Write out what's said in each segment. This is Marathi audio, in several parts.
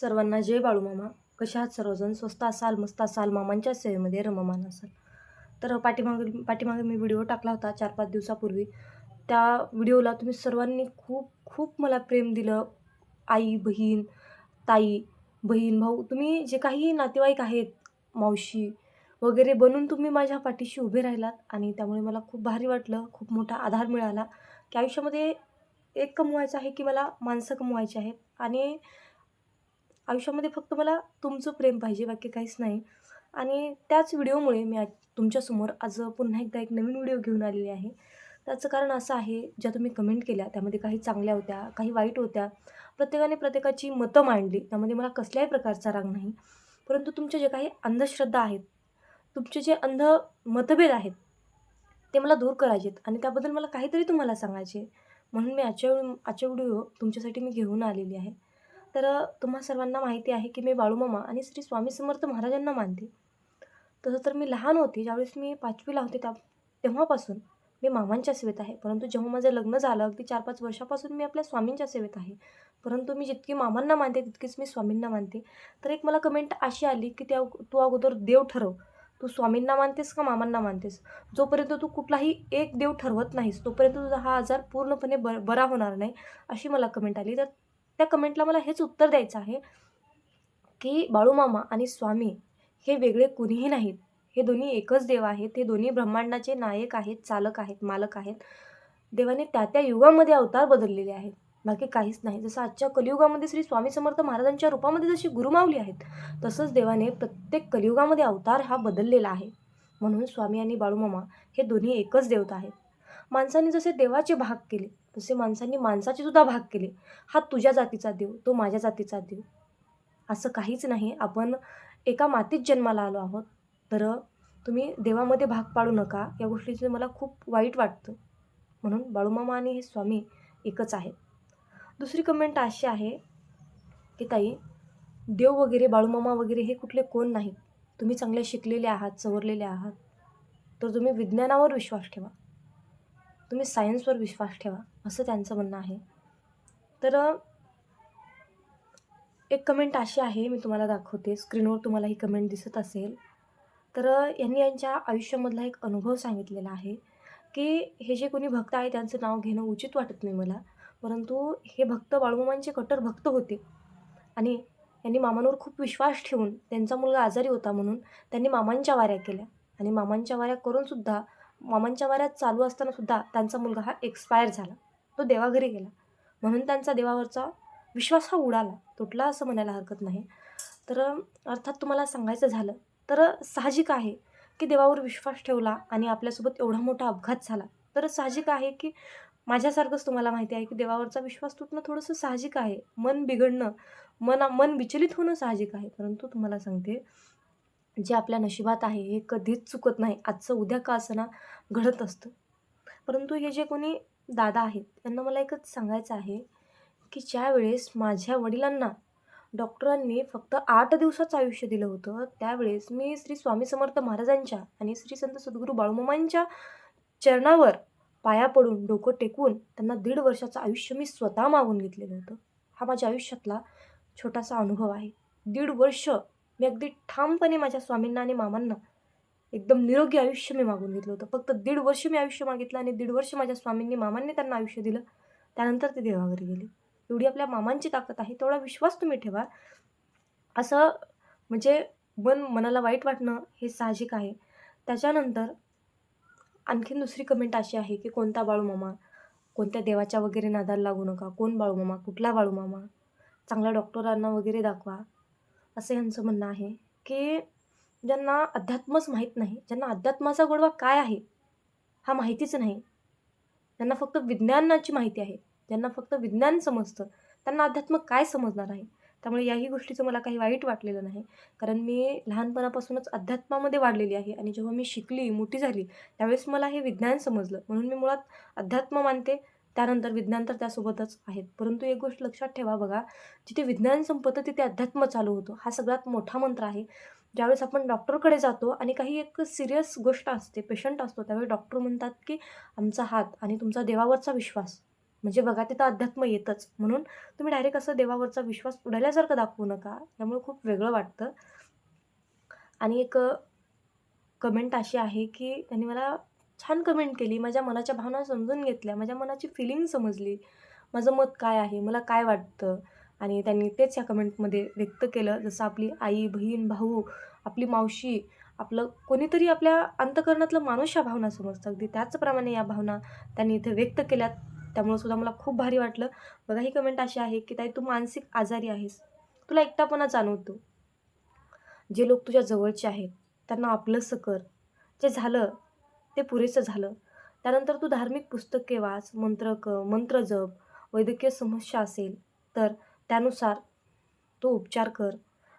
सर्वांना जय बाळूमामा. कशा आहात सर्वजण? स्वस्त असाल, मस्त असाल, मामांच्या सेवेमध्ये रममान असाल. तर पाठीमागे पाठीमागे मी व्हिडिओ टाकला होता 4-5 दिवसापूर्वी. त्या व्हिडिओला तुम्ही सर्वांनी खूप खूप मला प्रेम दिलं. आई, बहीण, ताई, बहीण, भाऊ, तुम्ही जे काही नातेवाईक आहेत, मावशी वगैरे बनून तुम्ही माझ्या पाठीशी उभे राहिलात आणि त्यामुळे मला खूप भारी वाटलं. खूप मोठा आधार मिळाला, की आयुष्यामध्ये एक कमवायचं आहे, की मला माणसं कमवायची आहेत आणि आयुष्यामध्ये फक्त मला तुमचं प्रेम पाहिजे, बाकी काहीच नाही. आणि त्याच व्हिडिओमुळे मी आज तुमच्यासमोर आज पुन्हा एकदा एक नवीन व्हिडिओ घेऊन आलेली आहे. त्याचं कारण असं आहे, ज्या तुम्ही कमेंट केल्या त्यामध्ये काही चांगल्या होत्या, काही वाईट होत्या. प्रत्येकाने प्रत्येकाची मतं मांडली. त्यामध्ये मला कसल्याही प्रकारचा राग नाही. परंतु तुमचे जे काही अंधश्रद्धा आहेत, तुमचे जे अंध मतभेद आहेत, ते मला दूर करायचे आहेत आणि त्याबद्दल मला काहीतरी तुम्हाला सांगायचे आहे. म्हणून मी आजच्या व्हिडिओ तुमच्यासाठी मी घेऊन आलेली आहे. तर तुम्हा सर्वांना माहिती आहे, की मी बाळूमामा आणि श्री स्वामी समर्थ महाराजांना मानते. तसं तर मी लहान होते, ज्यावेळेस मी 5वी होते तेव्हापासून मी मामांच्या सेवेत आहे. परंतु जेव्हा माझं लग्न झालं, अगदी 4-5 वर्षापासून मी आपल्या स्वामींच्या सेवेत आहे. परंतु मी जितकी मामांना मानते, तितकीच मी स्वामींना मानते. तर एक मला कमेंट अशी आली, की तू अगोदर देव ठरव. तू स्वामींना मानतेस का मामांना मानतेस? जोपर्यंत तू कुठलाही एक देव ठरवत नाहीस, तोपर्यंत तुझा हा आजार पूर्णपणे बरा होणार नाही, अशी मला कमेंट आली. तर त्या कमेंटला मला हेच उत्तर द्यायचं आहे, की बाळूमामा आणि स्वामी हे वेगळे कुणीही नाहीत. हे दोन्ही एकच देव आहेत. हे दोन्ही ब्रह्मांडाचे नायक आहेत, चालक आहेत, मालक आहेत. देवाने त्या युगामध्ये अवतार बदललेले आहेत. बाकी काहीच नाही. जसं आजच्या कलियुगामध्ये श्री स्वामी समर्थ महाराजांच्या रूपामध्ये जशी गुरुमाऊली आहेत, तसंच देवाने प्रत्येक कलियुगामध्ये अवतार हा बदललेला आहे. म्हणून स्वामी आणि बाळूमामा हे दोन्ही एकच देवता आहेत. माणसांनी जसे देवाचे भाग केले, तसे माणसांनी माणसाचे सुद्धा भाग केले. हा तुझ्या जातीचा देव, तो माझ्या जातीचा देव. असं काहीच नाही. आपण एका मातीत जन्माला आलो आहोत. तर तुम्ही देवामध्ये भाग पाडू नका. या गोष्टीचं मला खूप वाईट वाटतं. म्हणून बाळूमामा आणि हे स्वामी एकच आहेत. दुसरी कमेंट अशी आहे, की ताई, देव वगैरे, बाळूमामा वगैरे हे कुठले कोण नाहीत. तुम्ही चांगले शिकलेले आहात, सवरलेले आहात. तर तुम्ही विज्ञानावर विश्वास ठेवा. तुम्ही सायन्सवर विश्वास ठेवा, असं त्यांचं म्हणणं आहे. तर एक कमेंट अशी आहे, मी तुम्हाला दाखवते. स्क्रीनवर तुम्हाला ही कमेंट दिसत असेल. तर यांनी यांच्या आयुष्यामधला एक अनुभव सांगितलेला आहे, की हे जे कोणी भक्त आहे त्यांचं नाव घेणं उचित वाटत नाही मला. परंतु हे भक्त बाळूमामांचे कट्टर भक्त होते आणि यांनी मामांवर खूप विश्वास ठेवून त्यांचा मुलगा आजारी होता म्हणून त्यांनी मामांच्या वाऱ्या केल्या आणि मामांच्या वाऱ्या करूनसुद्धा मामांच्या वाऱ्या चालू असतानासुद्धा त्यांचा मुलगा हा एक्सपायर झाला. तो देवाघरी गेला. म्हणून त्यांचा देवावरचा विश्वास हा उडाला, तुटला असं म्हणायला हरकत नाही. तर अर्थात तुम्हाला सांगायचं झालं तर साहजिक आहे, की देवावर विश्वास ठेवला आणि आपल्यासोबत एवढा मोठा अपघात झाला. तर साहजिक आहे, की माझ्यासारखंच तुम्हाला माहिती आहे, की देवावरचा विश्वास तुटणं थोडंसं साहजिक आहे. मन बिघडणं, मन विचलित होणं साहजिक आहे. परंतु तुम्हाला सांगते, जे आपल्या नशिबात आहे हे कधीच चुकत नाही. आजचं उद्या का असेना घडत असतं. परंतु हे जे कोणी दादा आहेत, त्यांना मला एकच सांगायचं आहे, की ज्यावेळेस माझ्या वडिलांना डॉक्टरांनी फक्त 8 दिवसाचं आयुष्य दिलं होतं, त्यावेळेस मी श्री स्वामी समर्थ महाराजांच्या आणि श्री संत सद्गुरू बाळूमामांच्या चरणावर पाया पडून, डोकं टेकवून त्यांना 1.5 वर्षाचं आयुष्य मी स्वतः मागून घेतलेलं होतं. हा माझ्या आयुष्यातला छोटासा अनुभव आहे. 1.5 वर्ष मी अगदी ठामपणे माझ्या स्वामींना आणि मामांना एकदम निरोगी आयुष्य मी मागून घेतलं होतं. फक्त 1.5 वर्ष मी आयुष्य मागितलं आणि 1.5 वर्ष माझ्या स्वामींनी, मामांनी त्यांना आयुष्य दिलं. त्यानंतर ते देवाघरी गेले. एवढी आपल्या मामांची ताकद आहे, तेवढा विश्वास तुम्ही ठेवा. असं म्हणजे मनाला वाईट वाटणं हे साहजिक आहे. त्याच्यानंतर आणखीन दुसरी कमेंट अशी आहे, की कोणता बाळूमामा? कोणत्या देवाच्या वगैरे नादाला लागू नका. कोण बाळूमामा? कुठला बाळूमामा? चांगल्या डॉक्टरांना वगैरे दाखवा. असं ह्यांचं म्हणणं आहे, की ज्यांना अध्यात्मच माहीत नाही, ज्यांना अध्यात्माचा गोडवा काय आहे, हा माहितीच नाही. ज्यांना फक्त विज्ञानाची माहिती आहे, ज्यांना फक्त विज्ञान समजतं, त्यांना अध्यात्म काय समजणार आहे? त्यामुळे याही गोष्टीचं मला काही वाईट वाटलेलं नाही. कारण मी लहानपणापासूनच अध्यात्मामध्ये वाढलेली आहे आणि जेव्हा मी शिकली, मोठी झाली, त्यावेळेस मला हे विज्ञान समजलं. म्हणून मी मुळात अध्यात्म मानते, त्यानंतर विज्ञान तर त्यासोबतच आहेत. परंतु एक गोष्ट लक्षात ठेवा बघा, जिथे विज्ञान संपतं तिथे अध्यात्म चालू होतो. हा सगळ्यात मोठा मंत्र आहे. ज्यावेळेस आपण डॉक्टरकडे जातो आणि काही एक सीरियस गोष्ट असते, पेशंट असतो, त्यावेळी डॉक्टर म्हणतात, की आमचा हात आणि तुमचा देवावरचा विश्वास म्हणजे बघा तिथं अध्यात्म येतंच. म्हणून तुम्ही डायरेक्ट असं देवावरचा विश्वास उडाल्यासारखं दाखवू नका. त्यामुळे खूप वेगळं वाटतं. आणि एक कमेंट अशी आहे, की त्यांनी मला छान कमेंट केली. माझ्या मनाच्या भावना समजून घेतल्या. माझ्या मनाची फिलिंग समजली. माझं मत काय आहे? मला काय वाटतं? आणि त्यांनी तेच या कमेंटमध्ये व्यक्त केलं. जसं आपली आई, बहीण, भाऊ, आपली मावशी, आपलं कोणीतरी आपल्या अंतःकरणातला माणूस ह्या भावना समजतं. अगदी त्याचप्रमाणे या भावना त्यांनी इथे व्यक्त केल्यात. त्यामुळे सुद्धा मला खूप भारी वाटलं. बघा ही कमेंट अशी आहे, की "ताई तू मानसिक आजारी आहेस. तुला एकटापणा जाणवतो. जे लोक तुझ्या जवळचे आहेत, त्यांना आपलंसं कर. जे झालं, ते पुरेसं झालं. त्यानंतर तू धार्मिक पुस्तके वाच, मंत्र जप, वैद्यकीय समस्या असेल, तर त्यानुसार तो उपचार कर.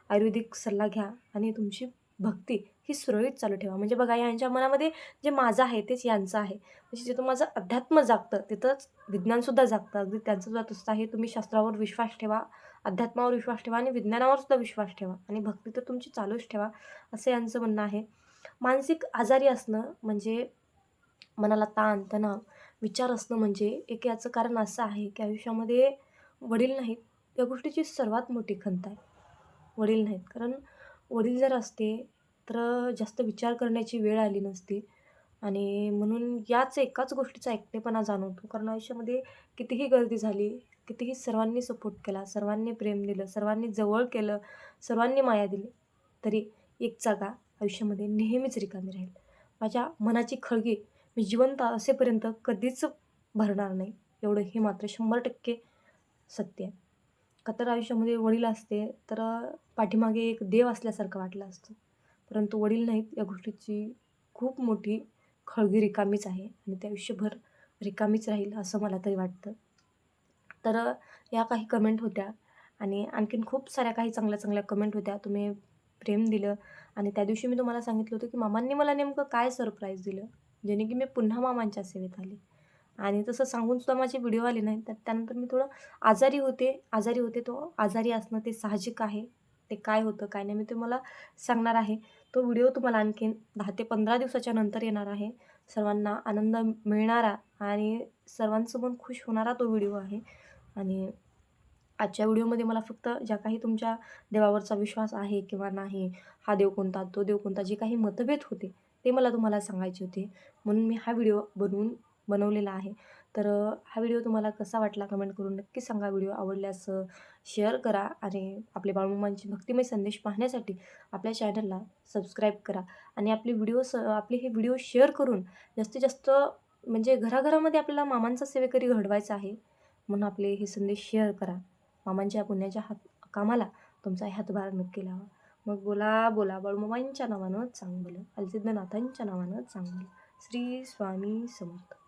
आयुर्वेदिक सल्ला घ्या आणि तुमची भक्ती ही सुरळीत चालू ठेवा." म्हणजे बघा यांच्या मनामध्ये जे माझं आहे तेच यांचं आहे. म्हणजे जिथं माझं अध्यात्म जागतं, तिथंच विज्ञानसुद्धा जागतं. अगदी त्यांचंसुद्धा तसंच आहे. तुम्ही शास्त्रावर विश्वास ठेवा, अध्यात्मावर विश्वास ठेवा आणि विज्ञानावर सुद्धा विश्वास ठेवा आणि भक्ती तर तुमची चालूच ठेवा, असं यांचं म्हणणं आहे. मानसिक आजारी असणं म्हणजे मनाला ताण, तणाव, विचार असणं म्हणजे एक याचं कारण असं आहे, की आयुष्यामध्ये वडील नाहीत, या गोष्टीची सर्वात मोठी खंत आहे. वडील नाहीत. कारण वडील जर असते, तर जास्त विचार करण्याची वेळ आली नसती आणि म्हणून याच एकाच गोष्टीचा एकटेपणा जाणवतो. कारण आयुष्यामध्ये कितीही गर्दी झाली, कितीही सर्वांनी सपोर्ट केला, सर्वांनी प्रेम दिलं, सर्वांनी जवळ केलं, सर्वांनी माया दिली, तरी एक जागा आयुष्यामध्ये नेहमीच रिकामी राहील. माझ्या मनाची खळगी मी जिवंत असेपर्यंत कधीच भरणार नाही. एवढं हे मात्र 100% सत्य आहे. का तर आयुष्यामध्ये वडील असते, तर पाठीमागे एक देव असल्यासारखं वाटलं असतं. परंतु वडील नाहीत या गोष्टीची खूप मोठी खळगी रिकामीच आहे आणि ते आयुष्यभर रिकामीच राहील असं मला तरी वाटतं. तर या काही कमेंट होत्या आणि आणखीन खूप साऱ्या काही चांगल्या-चांगल्या कमेंट होत्या. तुम्ही प्रेम दिलं आणि त्या दिवशी मी तुम्हाला सांगितलं होतं, की मामांनी मला नेमकं काय सरप्राईज दिलं, जेणे की मी पुन्हा मामांच्या सेवेत आले. आणि तसं सांगून सुद्धा माझे व्हिडिओ आले नाहीत. तर त्यानंतर मी थोडं आजारी होते. तो आजारी असणं ते साहजिक आहे. ते काय होतं, काय नाही मी तुम्हाला सांगणार आहे. तो व्हिडिओ तुम्हाला आणखीन 10 ते 15 दिवसाच्या नंतर येणार आहे. सर्वांना आनंद मिळणारा आणि सर्वांचं मन खुश होणारा तो व्हिडिओ आहे. आणि आजच्या व्हिडिओमध्ये मला फक्त ज्या काही तुमच्या देवावरचा विश्वास आहे किंवा नाही, हा देव कोणता, तो देव कोणता, जे काही मतभेद होते, ते मला तुम्हाला सांगायचे होते. म्हणून मी हा व्हिडिओ बनवलेला आहे. तर हा व्हिडिओ तुम्हाला कसा वाटला कमेंट करून नक्की सांगा. व्हिडिओ आवडल्यास शेअर करा आणि आपले बाळूमामांचे भक्तिमय संदेश पाहण्यासाठी आपल्या चॅनलला सबस्क्राईब करा आणि आपले हे व्हिडिओ शेअर करून जास्तीत जास्त म्हणजे घराघरामध्ये आपल्याला मामांचा सेवेकरी घडवायचा आहे. म्हणून आपले हे संदेश शेअर करा. मामांच्या पुण्याच्या कामाला तुमचा हातभार नक्की लावा. मग बोला, बोला बाळूमामांच्या नावानं चांगलं, अलसिद्धनाथांच्या नावानं चांगलं. श्री स्वामी समर्थ.